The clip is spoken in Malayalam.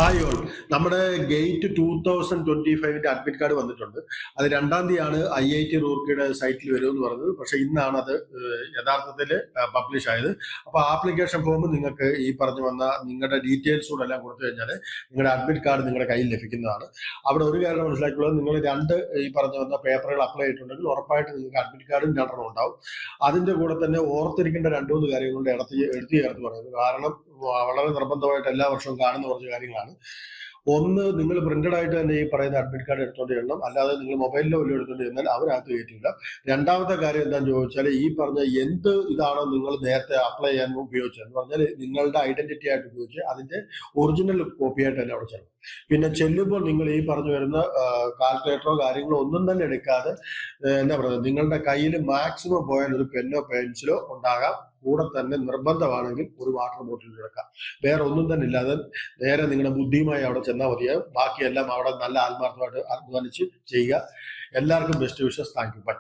Hi all. നമ്മുടെ ഗേറ്റ് 2025 അഡ്മിറ്റ് കാർഡ് വന്നിട്ടുണ്ട്. അത് 2-ാം തീയതിയാണ് IIT റൂർക്കിയുടെ സൈറ്റിൽ വരുമെന്ന് പറഞ്ഞത്. പക്ഷെ ഇന്നാണ് അത് യഥാർത്ഥത്തിൽ പബ്ലിഷ് ആയത്. അപ്പൊ ആപ്ലിക്കേഷൻ ഫോം നിങ്ങൾക്ക് ഈ പറഞ്ഞു വന്ന നിങ്ങളുടെ ഡീറ്റെയിൽസ് കൂടെ എല്ലാം കൊടുത്തു കഴിഞ്ഞാൽ നിങ്ങളുടെ അഡ്മിറ്റ് കാർഡ് നിങ്ങളുടെ കയ്യിൽ ലഭിക്കുന്നതാണ്. അവിടെ ഒരു കാര്യം മനസ്സിലാക്കിയുള്ളത്, നിങ്ങൾ 2 ഈ പറഞ്ഞു വന്ന പേപ്പറുകൾ അപ്ലൈ ചെയ്തിട്ടുണ്ടെങ്കിൽ ഉറപ്പായിട്ട് നിങ്ങൾക്ക് അഡ്മിറ്റ് കാർഡും 2 ഉണ്ടാവും. അതിന്റെ കൂടെ തന്നെ ഓർത്തിരിക്കേണ്ട 2-3 കാര്യങ്ങളുടെ എടുത്തു ചേർത്ത് പറയുന്നത്. കാരണം വളരെ നിർബന്ധമായിട്ട് എല്ലാ വർഷവും കാണുന്ന കുറച്ച് കാര്യങ്ങളാണ്. ഒന്ന്, നിങ്ങൾ പ്രിന്റഡ് ആയിട്ട് തന്നെ ഈ പറയുന്ന അഡ്മിറ്റ് കാർഡ് എടുത്തോണ്ട് ചെല്ലണം. അല്ലാതെ നിങ്ങൾ മൊബൈലിലോ വല്ലതും എടുത്തോണ്ട് ചെന്നാൽ അവരകത്ത് കയറ്റില്ല. 2-ാമത്തെ കാര്യം എന്താണെന്ന് ചോദിച്ചാൽ, ഈ പറഞ്ഞ എന്ത് ഇതാണോ നിങ്ങൾ നേരത്തെ അപ്ലൈ ചെയ്യാൻ ഉപയോഗിച്ചതെന്ന് പറഞ്ഞാൽ നിങ്ങളുടെ ഐഡന്റിറ്റി ആയിട്ട് ഉപയോഗിച്ച് അതിന്റെ ഒറിജിനൽ കോപ്പി ആയിട്ട് തന്നെ അവിടെ ചെല്ലണം. പിന്നെ ചെല്ലുമ്പോൾ നിങ്ങൾ ഈ പറഞ്ഞു വരുന്ന കാൽക്കുലേറ്ററോ കാര്യങ്ങളോ ഒന്നും തന്നെ എടുക്കാതെ എന്താ പറയുക, നിങ്ങളുടെ കയ്യിൽ മാക്സിമം പോയാൽ ഒരു പെന്നോ പെൻസിലോ ഉണ്ടാകാം. കൂടെ തന്നെ നിർബന്ധമാണെങ്കിൽ ഒരു വാട്ടർ ബോട്ടിൽ എടുക്കാം. വേറെ ഒന്നും തന്നെ ഇല്ലാതെ നേരെ നിങ്ങളുടെ ബുദ്ധിയുമായി അവിടെ ചെന്നാൽ മതിയാകും. ബാക്കിയെല്ലാം അവിടെ നല്ല ആത്മാർത്ഥമായിട്ട് അധ്വാനിച്ച് ചെയ്യുക. എല്ലാവർക്കും best wishes. Thank you. By.